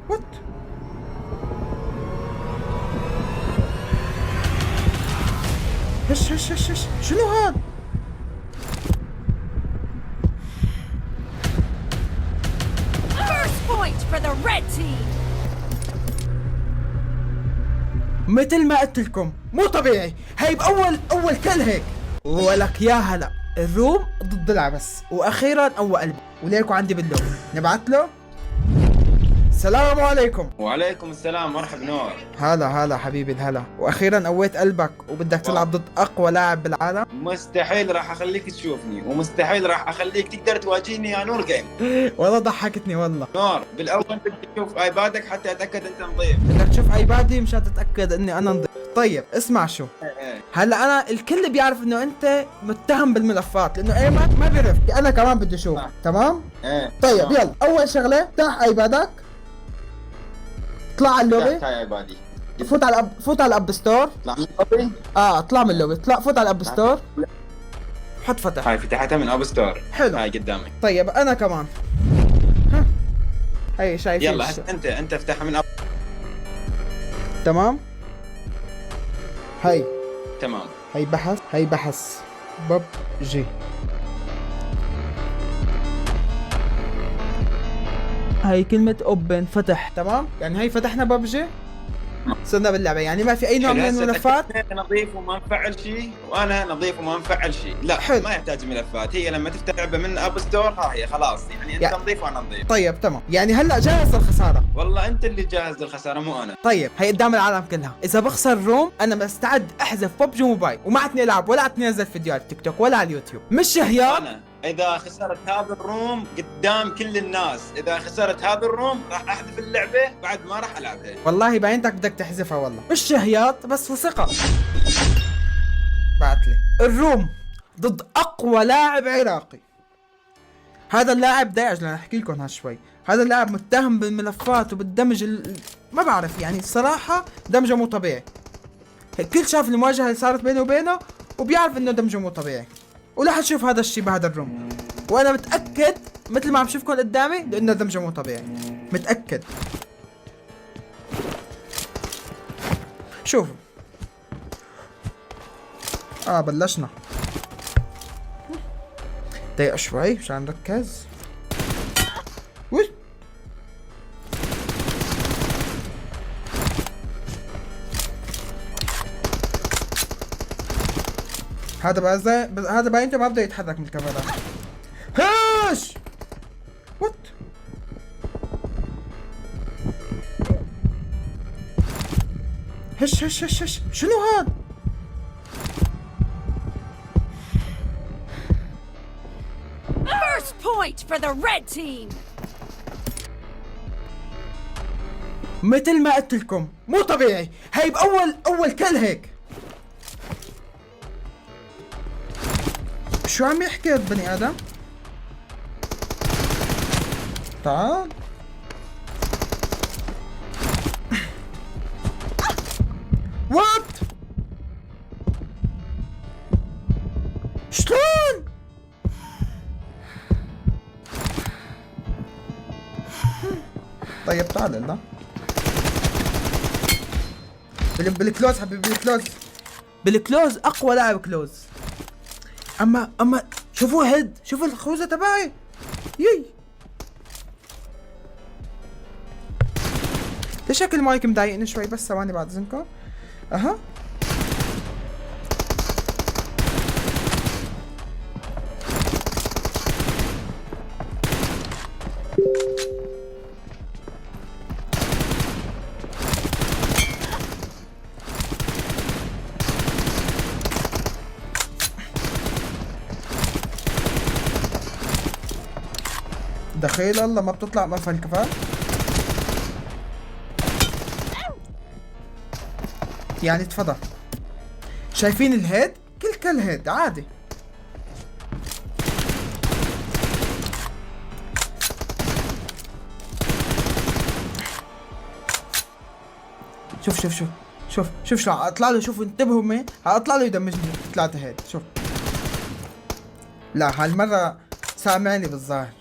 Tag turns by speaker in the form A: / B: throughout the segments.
A: وات؟ هش هش هش هش، شنو هاد؟
B: First point for the red team.
A: مثل ما قلت لكم مو طبيعي، هي بأول كل هيك. ولك يا هلا، الروم ضد العبس، واخيرا قوى قلبي وليكو عندي باللوب. نبعت له السلام عليكم.
C: وعليكم السلام، مرحب نور.
A: هلا حبيبي الهلا، واخيرا قويت قلبك وبدك تلعب ضد اقوى لاعب بالعالم.
C: مستحيل راح اخليك تشوفني، ومستحيل راح اخليك تقدر تواجهني يا نور جيم.
A: والله ضحكتني والله.
C: نور، بالاول بدي اشوف ايبادك حتى اتاكد انت نظيف.
A: بدك تشوف ايبادي مشان تتاكد اني انا نضيف. طيب اسمع شو،
C: إيه.
A: هلا انا الكل بيعرف انه انت متهم بالملفات، لانه ايمن ما بيعرف، انا كمان بدي اشوف. تمام.
C: ايه
A: طيب
C: تمام.
A: يلا، اول شغله افتح ايبادك، اطلع على اللوبي،
C: تحت يا ايبادي.
A: فوت على الاب ستور.
C: اطلع من اللوبي.
A: اطلع من اللوبي، فوت على الاب ستور، حط فتح.
C: هاي فتحتها من اب ستور.
A: حلو.
C: هاي قدامك.
A: طيب انا كمان، ها هي شايفين
C: يلا هسه انت افتحها من اب.
A: تمام. هي
C: تمام.
A: هي بحث بب جي. هاي كلمة اوبن فتح. تمام، يعني هي فتحنا ببجي، صرنا باللعبة، يعني ما في اي نوع من
C: حلو، هسه
A: الملفات.
C: تأكدت إنت نظيف وما مفعل شيء، وانا نظيف وما مفعل شيء. لا
A: حلو.
C: ما يحتاج ملفات، هي لما تفتح لعبه من اب ستور ها هي خلاص، يعني انت نظيف وانا نظيف.
A: طيب تمام، يعني هلا جاهز للخسارة.
C: والله انت اللي جاهز للخساره مو انا.
A: طيب هي قدام العالم كلها، اذا بخسر روم انا مستعد احذف ببجي موبايل، وما عدني العب ولا عدني انزل فيديوهات تيك توك ولا على اليوتيوب، مش هياط.
C: انا اذا خسرت هذا الروم قدام كل الناس، اذا خسرت هذا الروم راح احذف اللعبه، بعد ما راح العبها.
A: والله باينتك بدك تحذفها، والله مش شهيات بس وثقة. بعتلي الروم ضد اقوى لاعب عراقي. هذا اللاعب داعش، لأنا احكي لكم هالشوي، هذا اللاعب متهم بالملفات وبالدمج ما بعرف، يعني الصراحة دمجه مو طبيعي. الكل شاف المواجهة اللي صارت بينه وبينه وبيعرف انه دمجه مو طبيعي، وراح تشوف هذا الشيء بهذا الروم، وانا متأكد مثل ما عم شوفكم قدامي لانه دمجه مو طبيعي، متأكد. شوفوا بلشنا دقيقة شوي مشان نركز. وش هذا باين ما بده يتحرك من الكاميرا. هاش وات؟ هش شنو هاد؟
B: First point for the red team.
A: مثل ما قلت لكم مو طبيعي، هي بأول كل هيك. شو عم يحكي البني آدم؟ تعال. وات؟ شلون؟ طيب تعال لنا بالكلوز حبيبي، بالكلوز اقوى لاعب كلوز. اما شوفوا هيد، شوفوا الخوذه تبعي. يي لشكل المايك مضايقني شوي، بس ثواني بعد اذنكم. اها دخيل الله ما بتطلع مفل الكفال. يعني تفضل، شايفين الهيد؟ كل هيد عادي. شوف شلون اطلع له، شوفوا انتبهوا مين اطلع له يدمجني 3 هيد. شوف، لا هالمرة سامعني بالظاهر.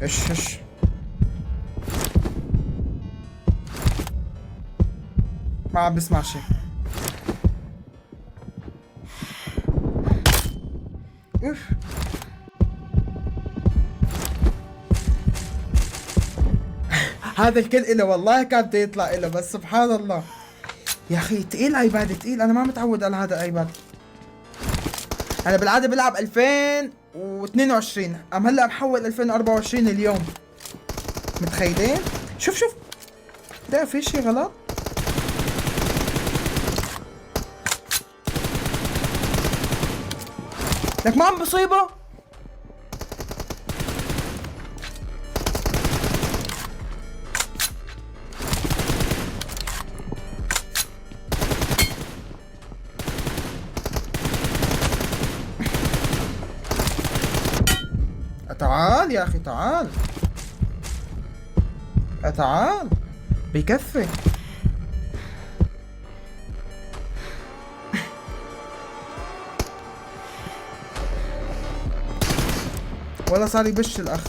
A: هش ما عم بسمع شيء. اوف هذا الكل إله والله كان بده يطلع إله، بس سبحان الله يا اخي تقيل ايباد تقيل. انا ما متعود على هذا الايباد. انا بالعاده بلعب 2022 هلا محول 2024 اليوم. متخيلين؟ شوف لا في شي غلط. لك ما عم بصيبه. تعال يا اخي تعال تعال بكفي. ولا صار يبش الاخ.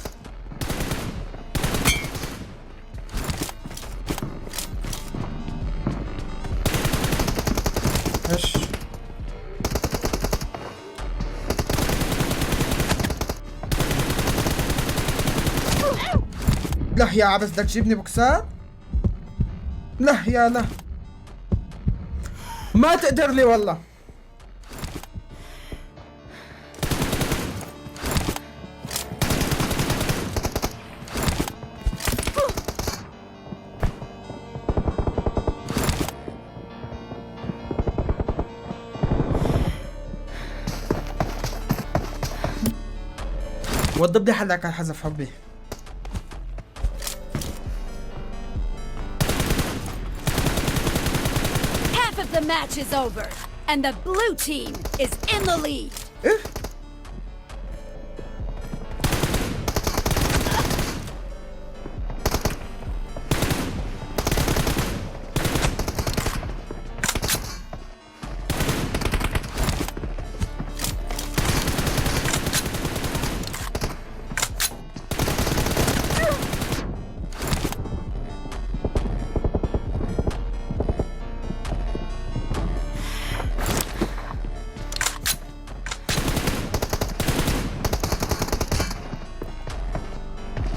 A: هش لا يا عبس بدك تجيبني بوكسات؟ لا يا لا ما تقدر لي والله. وضب لي حلك على حذف حبي.
B: The match is over, and the blue team is in the lead.
A: إيه؟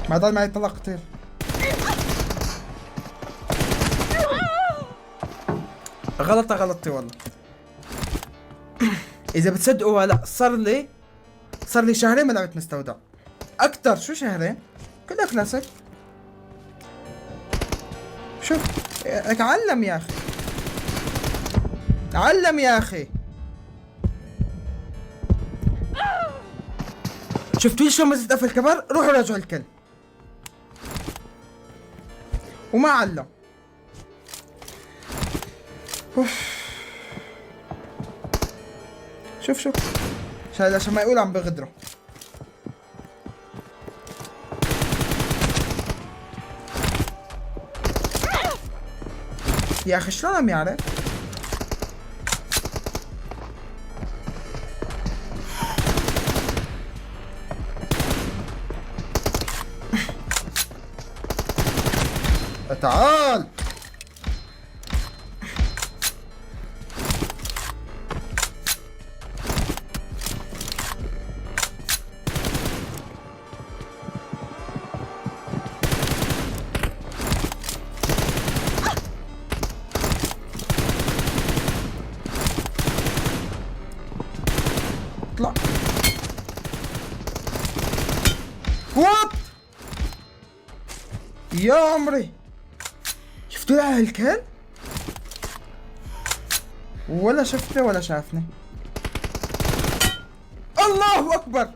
A: ما ضل معي طلق كتير. غلطتي والله. اذا بتصدقوا هلا صار لي شهرين ما لعبت مستودع. اكتر شو شهرين؟ كلها كلاسيك. شوف لك علم يا اخي. علم يا اخي. شفتوا شلون ما تتقفل كبر؟ روحوا راجعوا الكل. وما علم. شوف عشان ما يقول عم بغدره. يا اخي شلون عم يعرف؟ تعال اطلع. وات يا عمري شفتوا يا الكل؟ ولا شفته ولا شافني. الله اكبر.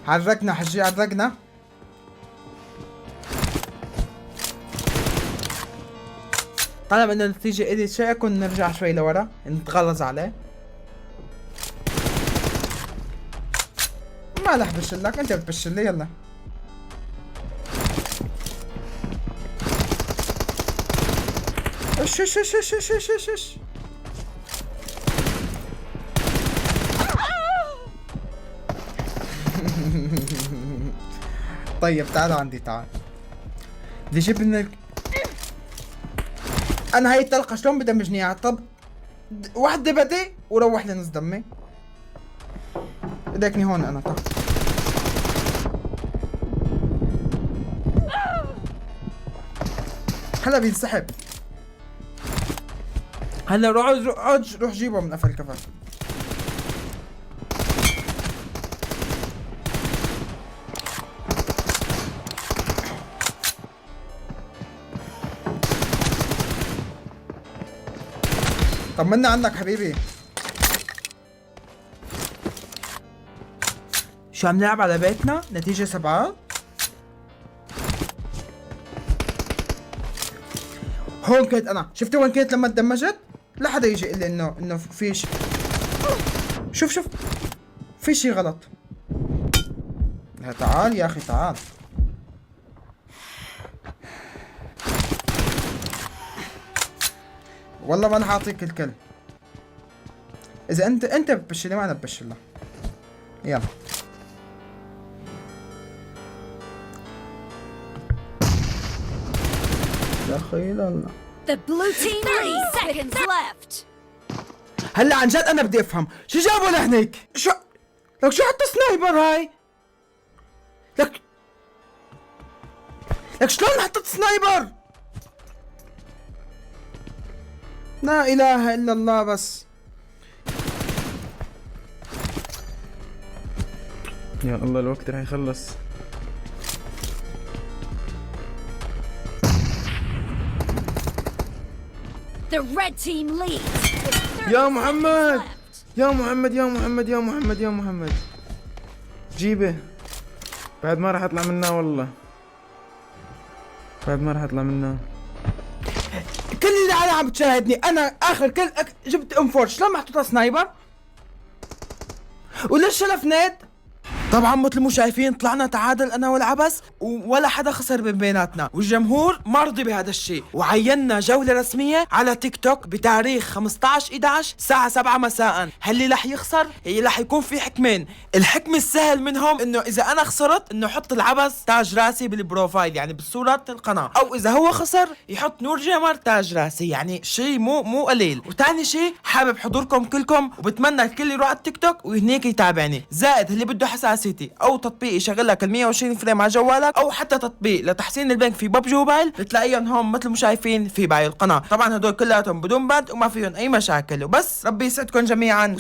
A: حركنا حجي حركنا. طالما انه النتيجة الي شيء كن نرجع شوي لورا نتغلظ عليه. ما رح بشلك انت بتبشلي. يلا اش. طيب تعال عندي، تعال بدي اجيب منك. انا هاي الطلقة شلون بدمجني اياها؟ طب وحدة بدي وروح لي نص دمي. بدكني هون انا. طب هلا بينسحب. هلا روح جيبه من قفل الكفر. طمنا عنك حبيبي. شو عم نلعب على بيتنا؟ نتيجة 7. هون كنت انا، شفتوا وين كنت لما تدمجت؟ لا حدا يجي يقول لي انه في شيء. شوف في شيء غلط. تعال يا اخي تعال. والله ما انا حاعطيك الكل. اذا انت بتبشر ما انا ببشر له. يلا يا اخي لا.
B: The blue team leads. 30 seconds left.
A: هلا عن جد انا بدي افهم شو جابوا لهنيك؟ شو لك شو حط سنايبر هاي؟ لك شلون حطت سنايبر؟ لا اله الا الله. بس
D: يا الله الوقت رح يخلص.
B: The red team leads. with 30
D: يا محمد
B: seconds left.
D: يا محمد جيبه. بعد ما راح اطلع منها والله. بعد ما راح اطلع منها.
A: كل اللي عم بتشاهدني انا اخر جبت ام 4. شلون محطوطه سنايبر؟ وليش شلفنيت؟ طبعا مثل ما شايفين طلعنا تعادل انا والعبس، ولا حدا خسر من بيناتنا، والجمهور مرضي بهذا الشيء، وعينا جولة رسمية على تيك توك بتاريخ 15/11 الساعة 7 مساء. اللي رح يخسر رح يكون في حكمين. الحكم السهل منهم انه اذا انا خسرت انه يحط العبس تاج راسي بالبروفايل يعني بصورة القناة، او اذا هو خسر يحط نور جيمر تاج راسي، يعني شيء مو قليل. وتاني شيء حابب حضوركم كلكم، وبتمنى الكل يروح على التيك توك وهنيك يتابعني. زائد اللي بده حساسيتي او تطبيق يشغل لك ال 120 فريم على جوالك، او حتى تطبيق لتحسين البنك في ببجي موبايل، بتلاقيهم هون مثل ما شايفين في باقي القناة. طبعا هدول كلياتهم بدون بند وما فيهم اي مشاكل، وبس ربي يسعدكم جميعا.